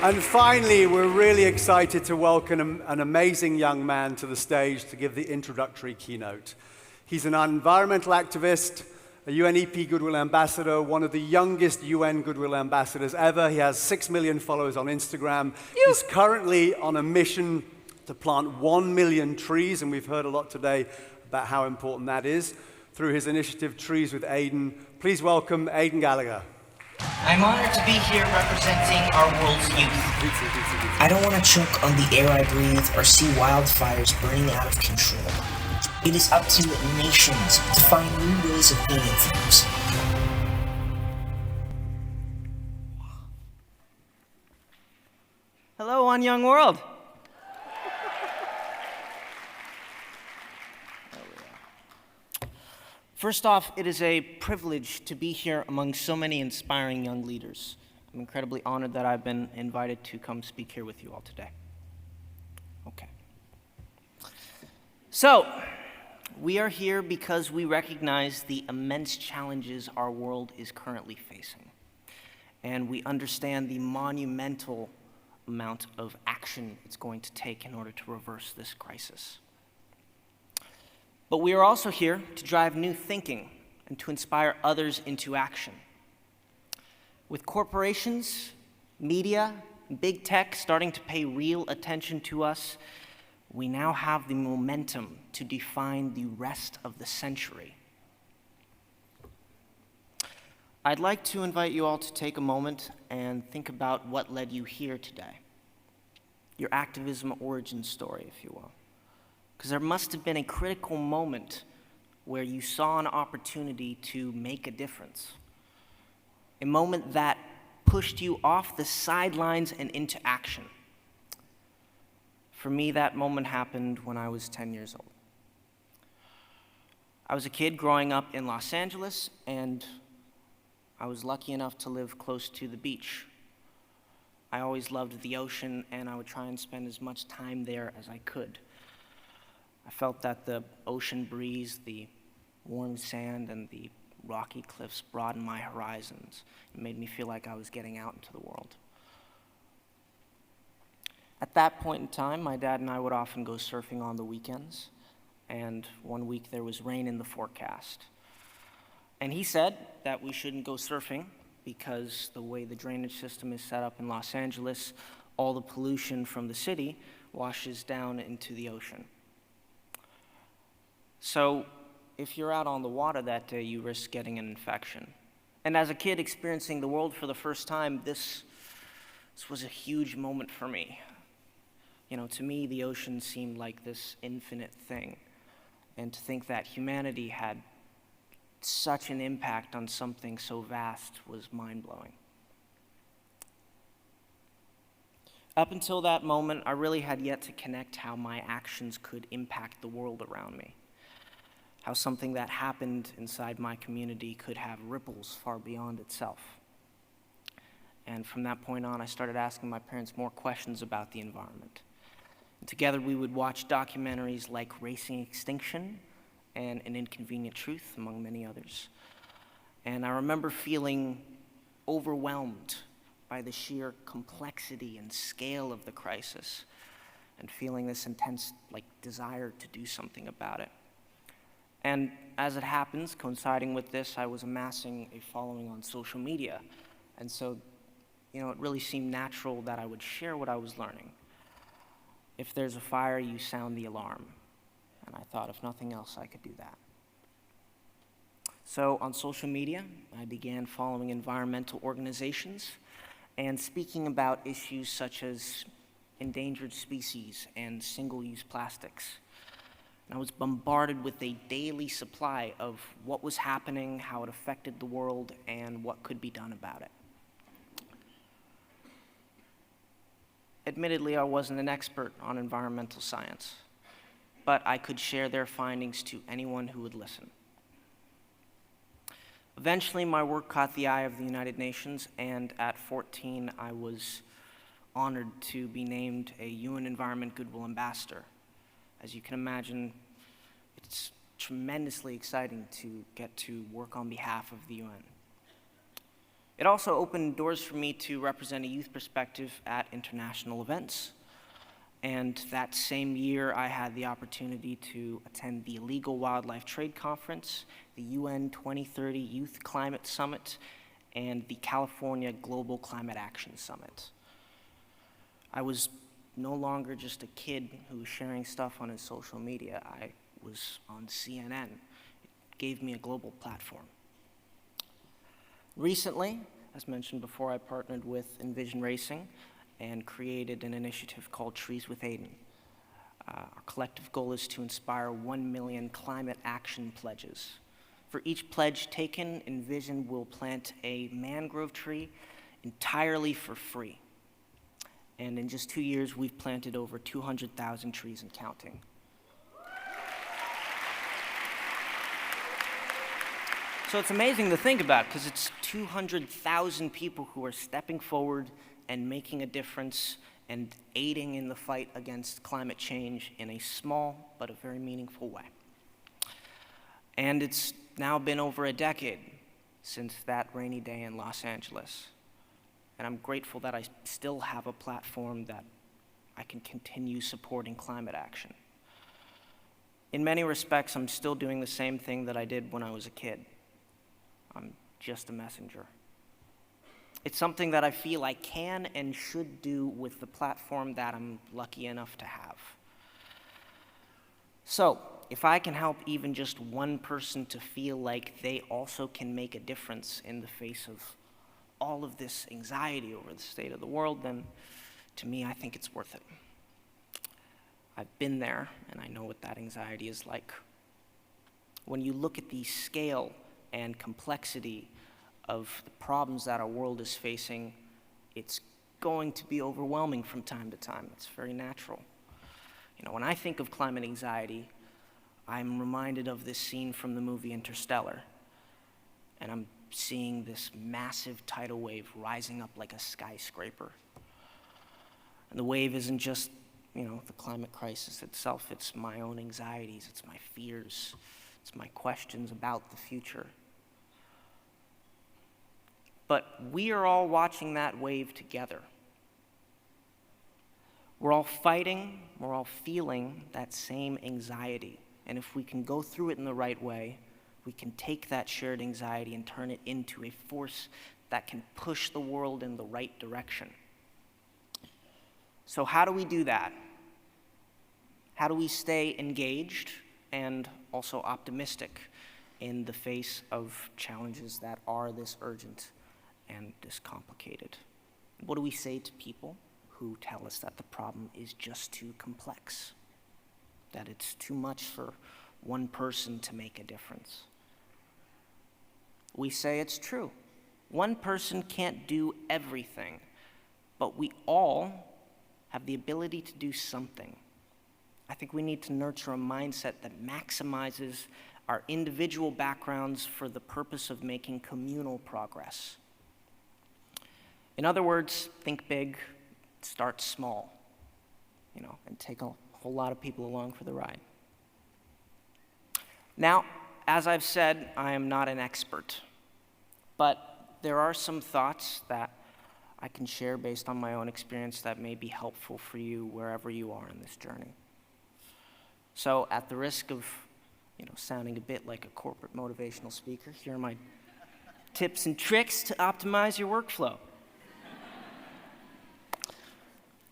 And finally, we're really excited to welcome an amazing young man to the stage to give the introductory keynote. He's an environmental activist, a UNEP Goodwill Ambassador, one of the youngest UN Goodwill Ambassadors ever. He has 6 million followers on Instagram. He's currently on a mission to plant 1 million trees, and we've heard a lot today about how important that is, through his initiative, Trees with Aidan. Please welcome Aidan Gallagher. I'm honored to be here representing our world's youth. I don't want to choke on the air I breathe or see wildfires burning out of control. It is up to nations to find new ways of being things. Hello, One Young World. First off, it is a privilege to be here among so many inspiring young leaders. I'm incredibly honored that I've been invited to come speak here with you all today. Okay. So, we are here because we recognize the immense challenges our world is currently facing. And we understand the monumental amount of action it's going to take in order to reverse this crisis. But we are also here to drive new thinking and to inspire others into action. With corporations, media, big tech starting to pay real attention to us, we now have the momentum to define the rest of the century. I'd like to invite you all to take a moment and think about what led you here today. Your activism origin story, if you will. Because there must have been a critical moment where you saw an opportunity to make a difference. A moment that pushed you off the sidelines and into action. For me, that moment happened when I was 10 years old. I was a kid growing up in Los Angeles, and I was lucky enough to live close to the beach. I always loved the ocean, and I would try and spend as much time there as I could. I felt that the ocean breeze, the warm sand, and the rocky cliffs broadened my horizons. It made me feel like I was getting out into the world. At that point in time, my dad and I would often go surfing on the weekends, and one week there was rain in the forecast. And he said that we shouldn't go surfing because the way the drainage system is set up in Los Angeles, all the pollution from the city washes down into the ocean. So if you're out on the water that day, you risk getting an infection. And as a kid experiencing the world for the first time, this was a huge moment for me. You know, to me, the ocean seemed like this infinite thing. And to think that humanity had such an impact on something so vast was mind-blowing. Up until that moment, I really had yet to connect how my actions could impact the world around me. How something that happened inside my community could have ripples far beyond itself. And from that point on, I started asking my parents more questions about the environment. And together we would watch documentaries like Racing Extinction and An Inconvenient Truth, among many others. And I remember feeling overwhelmed by the sheer complexity and scale of the crisis, and feeling this intense desire to do something about it. And as it happens, coinciding with this, I was amassing a following on social media. And so, it really seemed natural that I would share what I was learning. If there's a fire, you sound the alarm. And I thought, if nothing else, I could do that. So on social media, I began following environmental organizations and speaking about issues such as endangered species and single-use plastics. And I was bombarded with a daily supply of what was happening, how it affected the world, and what could be done about it. Admittedly, I wasn't an expert on environmental science, but I could share their findings to anyone who would listen. Eventually, my work caught the eye of the United Nations, and at 14, I was honored to be named a UN Environment Goodwill Ambassador. As you can imagine, it's tremendously exciting to get to work on behalf of the UN. It also opened doors for me to represent a youth perspective at international events. And that same year, I had the opportunity to attend the Illegal Wildlife Trade Conference, the UN 2030 Youth Climate Summit, and the California Global Climate Action Summit. I was no longer just a kid who was sharing stuff on his social media. I was on CNN. It gave me a global platform. Recently, as mentioned before, I partnered with Envision Racing and created an initiative called Trees with Aidan. Our collective goal is to inspire 1 million climate action pledges. For each pledge taken, Envision will plant a mangrove tree entirely for free. And in just 2 years, we've planted over 200,000 trees and counting. So it's amazing to think about, because it's 200,000 people who are stepping forward and making a difference and aiding in the fight against climate change in a small but a very meaningful way. And it's now been over a decade since that rainy day in Los Angeles. And I'm grateful that I still have a platform that I can continue supporting climate action. In many respects, I'm still doing the same thing that I did when I was a kid. I'm just a messenger. It's something that I feel I can and should do with the platform that I'm lucky enough to have. So, if I can help even just one person to feel like they also can make a difference in the face of all of this anxiety over the state of the world, then to me, I think it's worth it. I've been there, and I know what that anxiety is like. When you look at the scale and complexity of the problems that our world is facing, it's going to be overwhelming from time to time. It's very natural. When I think of climate anxiety, I'm reminded of this scene from the movie Interstellar, and I'm seeing this massive tidal wave rising up like a skyscraper. And the wave isn't just, the climate crisis itself. It's my own anxieties, it's my fears, it's my questions about the future. But we are all watching that wave together. We're all fighting, we're all feeling that same anxiety. And if we can go through it in the right way, we can take that shared anxiety and turn it into a force that can push the world in the right direction. So how do we do that? How do we stay engaged and also optimistic in the face of challenges that are this urgent and this complicated? What do we say to people who tell us that the problem is just too complex, that it's too much for one person to make a difference? We say it's true. One person can't do everything, but we all have the ability to do something. I think we need to nurture a mindset that maximizes our individual backgrounds for the purpose of making communal progress. In other words, think big, start small, and take a whole lot of people along for the ride. Now, as I've said, I am not an expert, but there are some thoughts that I can share based on my own experience that may be helpful for you wherever you are in this journey. So, at the risk of, sounding a bit like a corporate motivational speaker, here are my tips and tricks to optimize your workflow.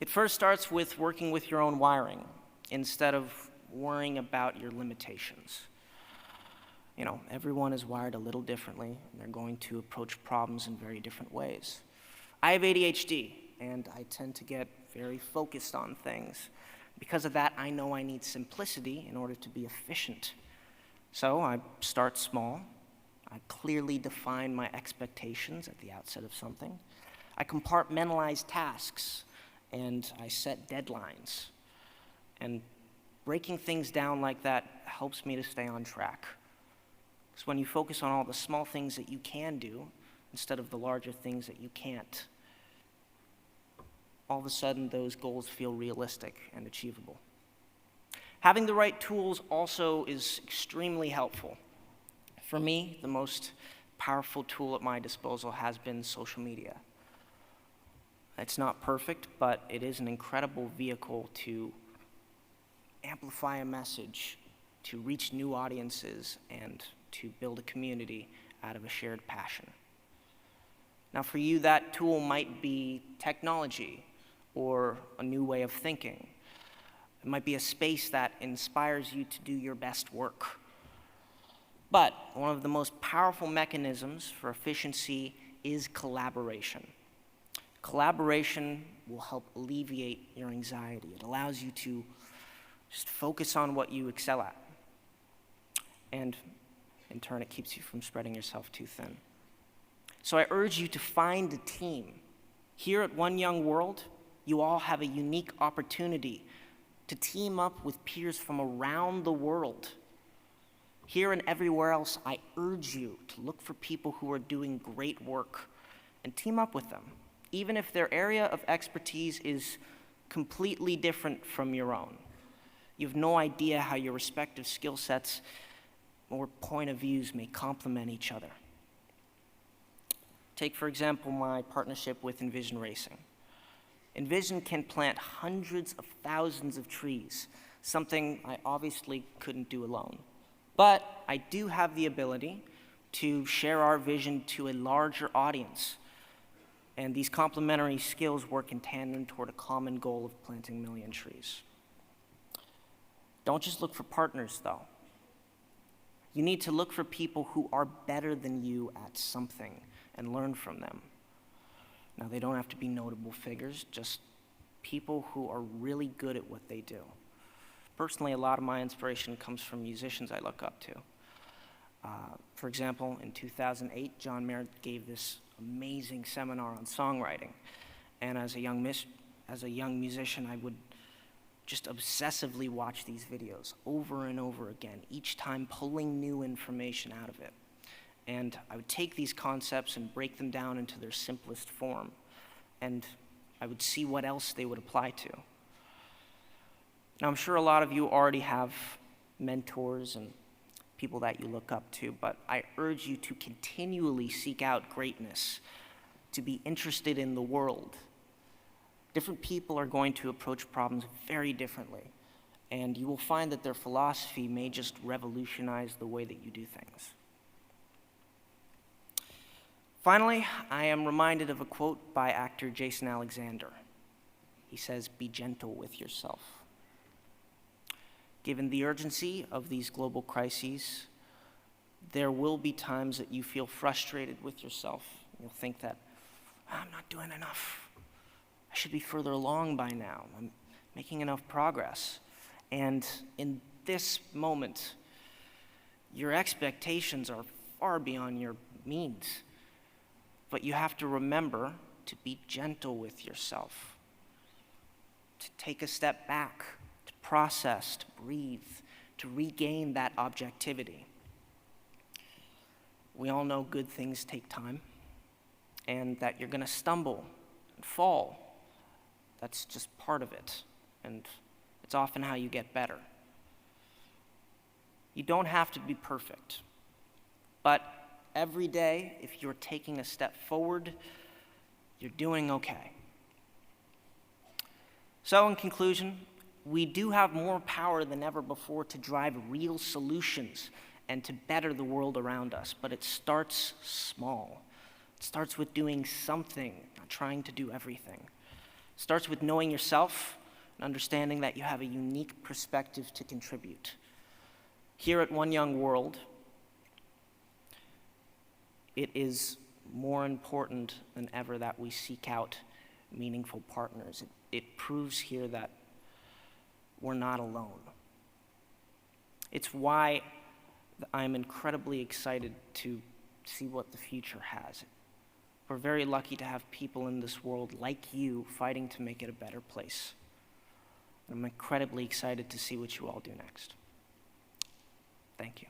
It first starts with working with your own wiring instead of worrying about your limitations. Everyone is wired a little differently, and they're going to approach problems in very different ways. I have ADHD, and I tend to get very focused on things. Because of that, I know I need simplicity in order to be efficient. So I start small. I clearly define my expectations at the outset of something. I compartmentalize tasks, and I set deadlines. And breaking things down like that helps me to stay on track. Because when you focus on all the small things that you can do, instead of the larger things that you can't, all of a sudden those goals feel realistic and achievable. Having the right tools also is extremely helpful. For me, the most powerful tool at my disposal has been social media. It's not perfect, but it is an incredible vehicle to amplify a message, to reach new audiences, and to build a community out of a shared passion. Now for you, that tool might be technology or a new way of thinking. It might be a space that inspires you to do your best work. But one of the most powerful mechanisms for efficiency is collaboration. Collaboration will help alleviate your anxiety. It allows you to just focus on what you excel at. And in turn, it keeps you from spreading yourself too thin. So I urge you to find a team. Here at One Young World, you all have a unique opportunity to team up with peers from around the world. Here and everywhere else, I urge you to look for people who are doing great work and team up with them, even if their area of expertise is completely different from your own. You have no idea how your respective skill sets or point of views may complement each other. Take, for example, my partnership with Envision Racing. Envision can plant hundreds of thousands of trees, something I obviously couldn't do alone. But I do have the ability to share our vision to a larger audience. And these complementary skills work in tandem toward a common goal of planting a million trees. Don't just look for partners, though. You need to look for people who are better than you at something and learn from them. Now, they don't have to be notable figures, just people who are really good at what they do. Personally, a lot of my inspiration comes from musicians I look up to. For example, in 2008, John Mayer gave this amazing seminar on songwriting. And as a young musician, I would just obsessively watch these videos over and over again, each time pulling new information out of it. And I would take these concepts and break them down into their simplest form, and I would see what else they would apply to. Now, I'm sure a lot of you already have mentors and people that you look up to, but I urge you to continually seek out greatness, to be interested in the world. Different people are going to approach problems very differently, and you will find that their philosophy may just revolutionize the way that you do things. Finally, I am reminded of a quote by actor Jason Alexander. He says, "Be gentle with yourself." Given the urgency of these global crises, there will be times that you feel frustrated with yourself. You'll think that, I'm not doing enough. I should be further along by now. I'm making enough progress. And in this moment, your expectations are far beyond your means. But you have to remember to be gentle with yourself, to take a step back, to process, to breathe, to regain that objectivity. We all know good things take time, and that you're going to stumble and fall. That's just part of it, and it's often how you get better. You don't have to be perfect, but every day, if you're taking a step forward, you're doing okay. So in conclusion, we do have more power than ever before to drive real solutions and to better the world around us, but it starts small. It starts with doing something, not trying to do everything. It starts with knowing yourself and understanding that you have a unique perspective to contribute. Here at One Young World, it is more important than ever that we seek out meaningful partners. It proves here that we're not alone. It's why I'm incredibly excited to see what the future has. We're very lucky to have people in this world like you fighting to make it a better place. I'm incredibly excited to see what you all do next. Thank you.